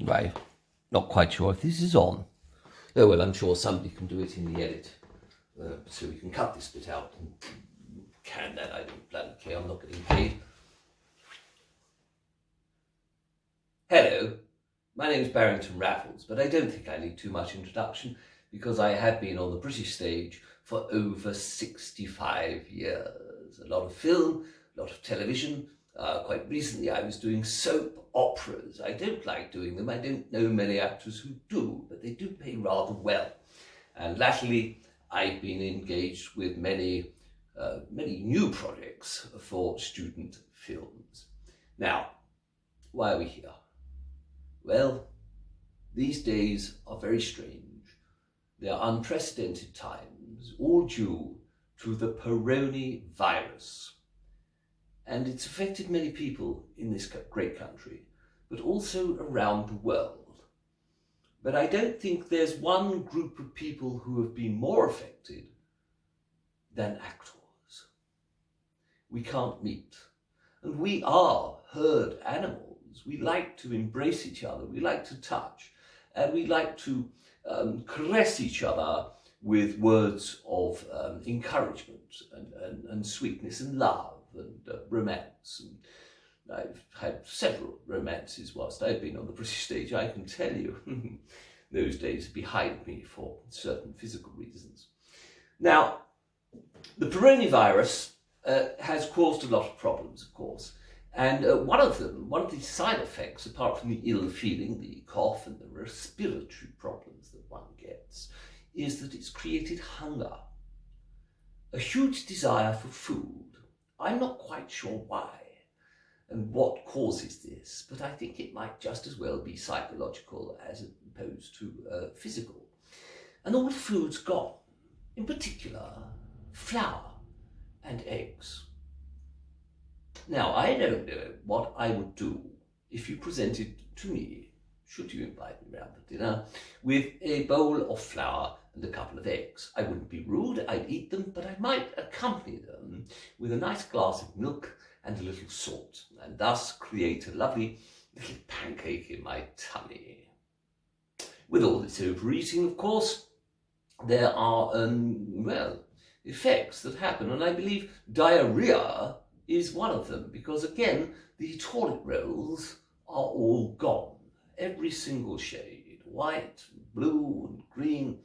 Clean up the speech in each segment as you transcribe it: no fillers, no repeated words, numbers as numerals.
Right. Not quite sure if this is on. Oh, well, I'm sure somebody can do it in the edit. So we can cut this bit out. Can that? I don't bloody care. I'm not getting paid. Hello. My name's Barrington Raffles, but I don't think I need too much introduction because I have been on the British stage for over 65 years. A lot of film, a lot of television. Quite recently I was doing soap operas. I don't like doing them. I don't know many actors who do, but they do pay rather well. And latterly I've been engaged with many new projects for student films. Now, why are we here? Well, these days are very strange. They are unprecedented times, all due to the coronavirus. And it's affected many people in this great country, but also around the world. But I don't think there's one group of people who have been more affected than actors. We can't meet, and we are herd animals. We like to embrace each other, we like to touch, and we like to caress each other with words of encouragement and sweetness and love and romance. And I've had several romances whilst I've been on the British stage, I can tell you. Those days are behind me for certain physical reasons. Now, the coronavirus has caused a lot of problems, of course. And one of the side effects, apart from the ill feeling, the cough and the respiratory problems that one gets, is that it's created hunger. A huge desire for food. I'm not quite sure why and what causes this, but I think it might just as well be psychological as opposed to physical. And all the food's gone, in particular flour and eggs. Now, I don't know what I would do if you presented to me, should you invite me round for dinner, with a bowl of flour and a couple of eggs. I wouldn't be rude, I'd eat them, but I might accompany them with a nice glass of milk and a little salt, and thus create a lovely little pancake in my tummy. With all this overeating, of course, there are, effects that happen, and I believe diarrhea is one of them, because again, the toilet rolls are all gone. Every single shade, white, blue and green.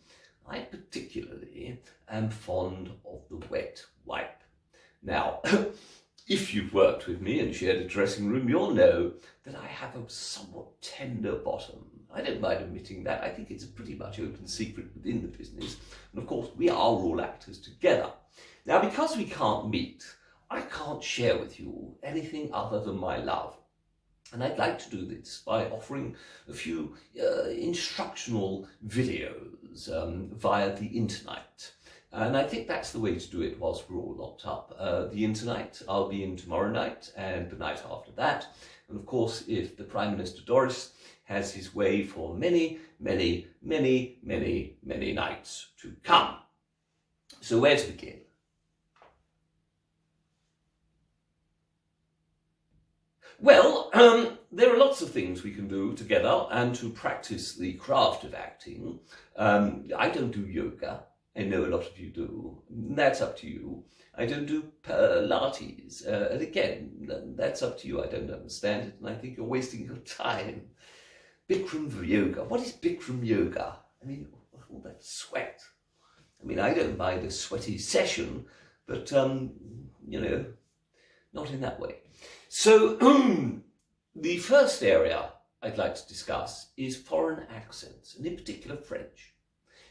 I particularly am fond of the wet wipe. Now, if you've worked with me and shared a dressing room, you'll know that I have a somewhat tender bottom. I don't mind admitting that. I think it's a pretty much open secret within the business. And of course, we are all actors together. Now, because we can't meet, I can't share with you anything other than my love. And I'd like to do this by offering a few instructional videos via the internet. And I think that's the way to do it whilst we're all locked up. The internet, I'll be in tomorrow night and the night after that. And of course, if the Prime Minister Doris has his way for many, many, many, many, many nights to come. So where to begin? Well, there are lots of things we can do together and to practice the craft of acting. I don't do yoga. I know a lot of you do. That's up to you. I don't do Pilates. And again, that's up to you. I don't understand it, and I think you're wasting your time. Bikram yoga. What is Bikram yoga? I mean, all that sweat. I mean, I don't mind a sweaty session, but, not in that way. So, the first area I'd like to discuss is foreign accents, and in particular French,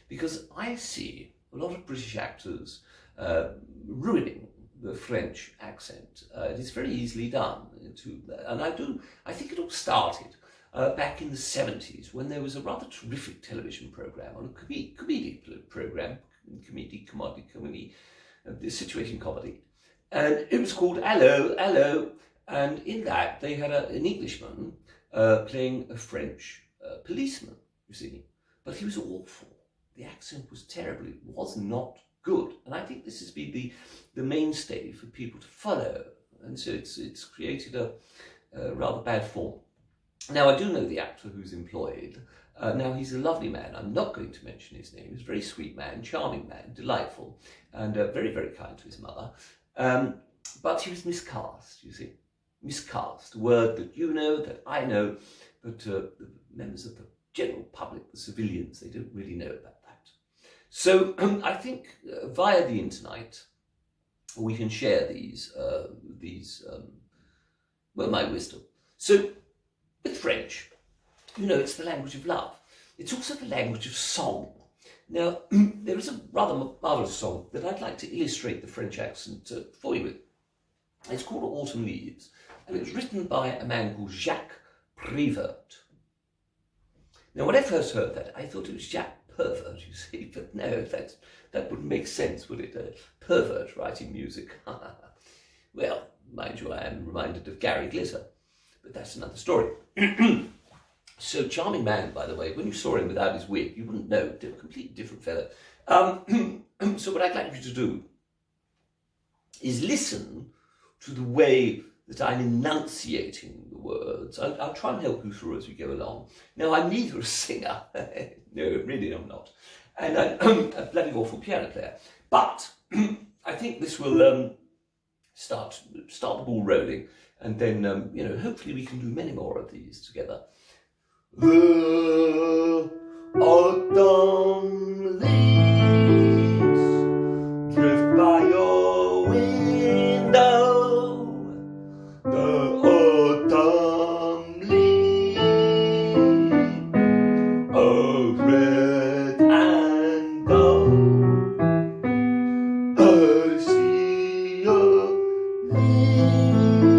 because I see a lot of British actors ruining the French accent. It is very easily done, and I think it all started back in the 70s when there was a rather terrific television program, on a comedy program, situation comedy, and it was called Hello, Hello. And in that, they had an Englishman playing a French policeman, you see. But he was awful. The accent was terrible. It was not good. And I think this has been the mainstay for people to follow. And so it's created a rather bad form. Now, I do know the actor who's employed. Now, he's a lovely man. I'm not going to mention his name. He's a very sweet man, charming man, delightful, and very, very kind to his mother. But he was miscast, you see. Miscast, a word that you know, that I know, but the members of the general public, the civilians, they don't really know about that. So I think via the internet, we can share my wisdom. So with French, you know, it's the language of love. It's also the language of song. Now, there is a rather marvellous song that I'd like to illustrate the French accent for you with. It's called Autumn Leaves, and it was written by a man called Jacques Prévert. Now, when I first heard that, I thought it was Jacques Pervert, you see, but no, that wouldn't make sense, would it? A pervert writing music. Well, mind you, I am reminded of Gary Glitter, but that's another story. So, charming man, by the way. When you saw him without his wig, you wouldn't know. A completely different fellow. So what I'd like you to do is listen to the way that I'm enunciating the words. I'll try and help you through as we go along. Now, I'm neither a singer. No, really I'm not. And I'm a bloody awful piano player. But I think this will start the ball rolling. And then, hopefully we can do many more of these together. The autumn leaves drift by your window. The autumn leaves of red and gold. A sea of leaves.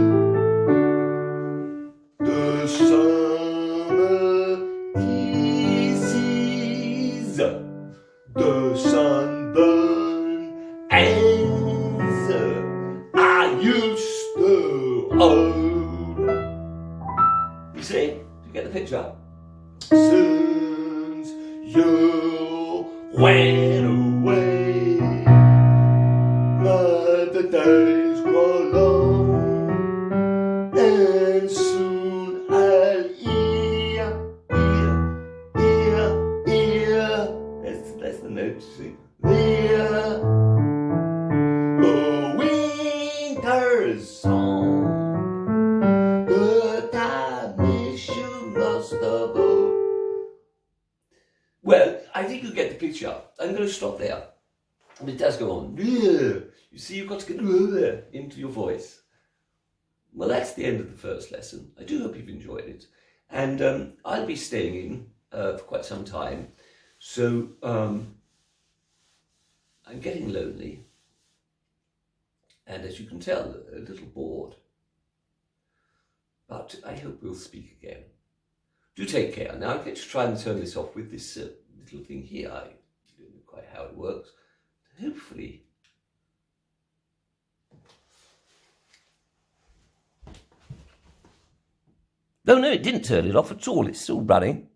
The summer kisses, the sunburn ends. I used to own. You see? Do you get the picture? Since you went away, the days grow long, and soon I'll hear. That's the note, see? Hear the winter's song, but I miss you most of all. Well, I think you get the picture. I'm going to stop there. And it does go on. You see, you've got to get into your voice. Well, that's the end of the first lesson. I do hope you've enjoyed it. And I'll be staying in for quite some time. So I'm getting lonely. And as you can tell, a little bored. But I hope we'll speak again. Do take care. Now I'm going to try and turn this off with this little thing here. I don't know quite how it works. Hopefully. No, it didn't turn it off at all. It's still running.